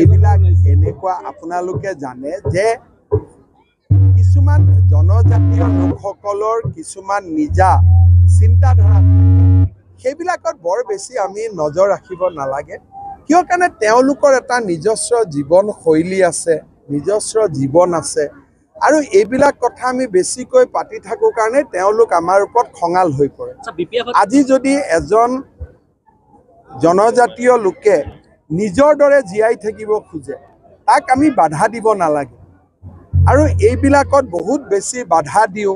এইবিলাক এনেকুৱা আপোনালোকে জানে যে কিছুমান জনজাতীয় লোকসকলৰ কিছুমান নিজা চিন্তাধাৰা সেইবিলাকত বৰ বেছি আমি নজৰ ৰাখিব নালাগে কিয় কাৰণে তেওঁলোকৰ এটা নিজস্ব জীৱন শৈলী আছে নিজস্ব জীৱন আছে আৰু এইবিলাক কথা আমি বেছিকৈ পাতি থাকো কাৰণে তেওঁলোক আমাৰ ওপৰত খঙাল হৈ পৰে আজি যদি এজন জনজাতীয় লোকে নিজৰ দৰে জীয়াই থাকিব খোজে তাক আমি বাধা দিব নালাগে আৰু এইবিলাকত বহুত বেছি বাধা দিও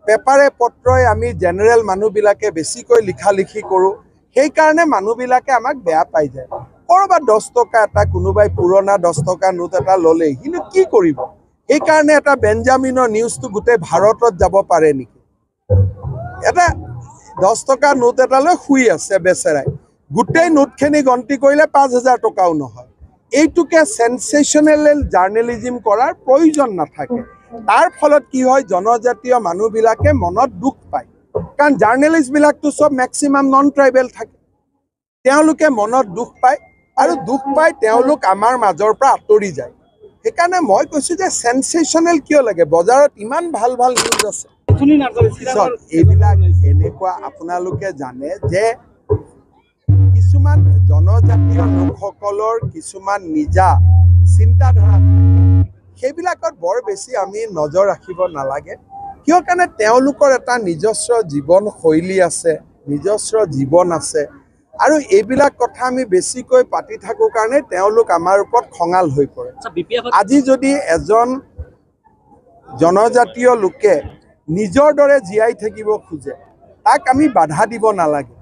পেপাৰে পত্ৰই আমি জেনেৰেল মানুহবিলাকে বেছিকৈ লিখি কৰোঁ সেই কাৰণে মানুহবিলাকে আমাক বেয়া পাই যায় কৰবাত 10 টকা এটা কোনোবাই পুৰণা 10 টকা নোট এটা ললে কিন্তু কি কৰিব এই কাৰণে এটা বেঞ্জামিনৰ নিউজটো গোটেই ভাৰতত যাব পাৰে নেকি এটা 10 টকা নোট এটা লৈ শুই আছে বেচেৰাই গোটেই নোটখিনি গন্তি কৰিলে 5000 টকাও নহয় এইটোকে সেনসেশনাল জাৰ্নালিজম কৰাৰ প্ৰয়োজন নাথাকে তাৰ ফলত কি হয় জনজাতীয় মানুহবিলাকে মনত দুখ পায় কাৰণ জাৰ্নালিস্ট বিলাকটো সব ম্যাক্সিমাম নন ট্ৰাইবেল থাকে তেওঁলোকে মনত দুখ পায় আৰু দুখ পায় তেওঁলোক আমাৰ মাজৰ পৰা আঁতৰি যায় সেইকাৰণে মই কৈছো যে সেনসেশনাল কিয় লাগে বজাৰত ইমান ভাল ভাল নিউজ আছে এইবিলাক এনেকুৱা আপোনালোকে জানে যে কিছুমান জনজাতীয় লোকসকলৰ কিছুমান নিজা চিন্তাধাৰা সেইবিলাকত বৰ বেছি আমি নজৰ ৰাখিব নালাগে কিয় কাৰণে তেওঁলোকৰ এটা নিজস্ব জীৱন শৈলী আছে নিজস্ব জীৱন আছে আৰু এইবিলাক কথা আমি বেছিকৈ পাতি থাকো কাৰণে তেওঁলোক আমাৰ ওপৰত খঙাল হৈ পৰে আজি যদি এজন জনজাতীয় লোকে নিজৰ দৰে জীয়াই থাকিব খোজে তাক আমি বাধা দিব নালাগে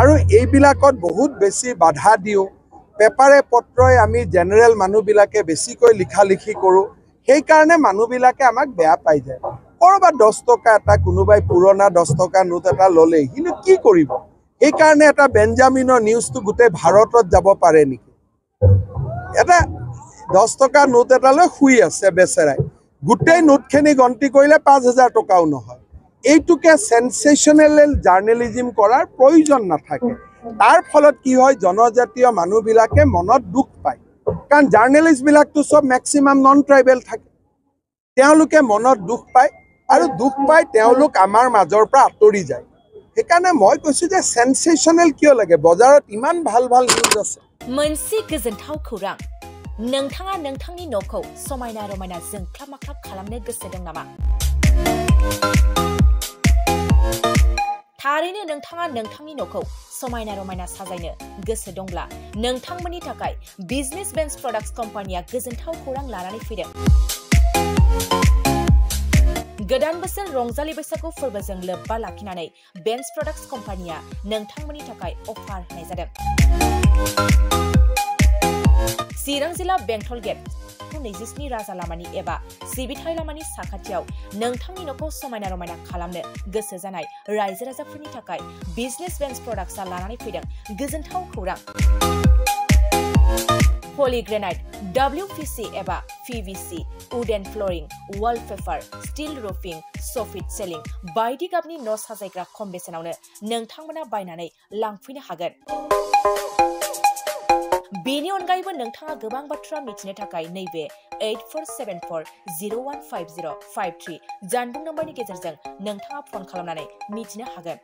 আৰু এইবিলাকত বহুত বেছি বাধা দিও পেপাৰে পত্ৰই আমি জেনেৰেল মানুহবিলাকে বেছিকৈ লিখি কৰোঁ সেই কাৰণে মানুহবিলাকে আমাক বেয়া পাই যায় কৰবাত 10 টকা এটা কোনোবাই পুৰণা 10 টকা নোট এটা ললে কিন্তু কি কৰিব এই কাৰণে এটা বেঞ্জামিনৰ নিউজটো গোটেই ভাৰতত যাব পাৰে নেকি এটা 10 টকা নোট এটা লৈ শুই আছে বেচেৰাই গোটেই নোটখিনি গন্তি কৰিলে 5000 টকাও নহয় এইটোকে সেনসেশনাল জাৰ্নালিজম কৰাৰ প্ৰয়োজন নাথাকে তাৰ ফলত কি হয় জনজাতীয় মানুহবিলাকে মনত দুখ পায় কাৰণ জাৰ্নালিস্ট বিলাকটো সব ম্যাক্সিমাম নন ট্ৰাইবেল থাকে তেওঁলোকে মনত দুখ পায় আৰু দুখ পায় তেওঁলোক আমাৰ মাজৰ পৰা আঁতৰি যায় সেইকাৰণে মই কৈছো যে সেনসেশনাল কিয় লাগে বজাৰত ইমান ভাল ভাল নিউজ আছে मोनसे गोजोनथाव खौरां नोंथाङा नोंथांनि न'खौ समायना रमायना जोंख्लाब माख्लाब खालामनो गोसो दं नामा थारैनो नोंथाङा नोंथांनि न'खौ समायना रमायना साजायनो गोसो दंब्ला नोंथांमोननि थाखाय बिजनेस बेन्स प्रडाक्ट्स कम्पानिया गोजोनथाव खौरां लानानै फैदों गोदान बोसोर रंजालि बैसागु फोरबोजों लोब्बा लाखिनानै बेन्स प्रडाक्ट्स कम्पानिया नोंथांमोननि थाखाय अफार होनाय जादों चिरां जिल्ला बेंटल गेट 27 राजा लामानि एबा सिबिथाय लामानि साखाथियाव नोंथांनि न'खौ समायना रमायना खालामनो गोसो जानाय रायजो राजाफोरनि थाखाय बिजनेस बेन्स प्रडाक्ट्सआ लानानै फैदों गोजोनथाव खौरां पॉलीग्रेनाइट WPC एबा PVC wooden flooring wallpaper steel roofing soffit ceiling बायदि गाबनि न' साजायग्रा खम बेसेनावनो नोंथांमोना बायनानै लांफैनो हागोन बेनि अनगायैबो नोंथाङा गोबां बाथ्रा मिथिनो थाखाय नैबे 8474015053 जानबुं नम्बरनि गेजेरजों नोंथाङा फन खालामनानै मिथिनो हागोन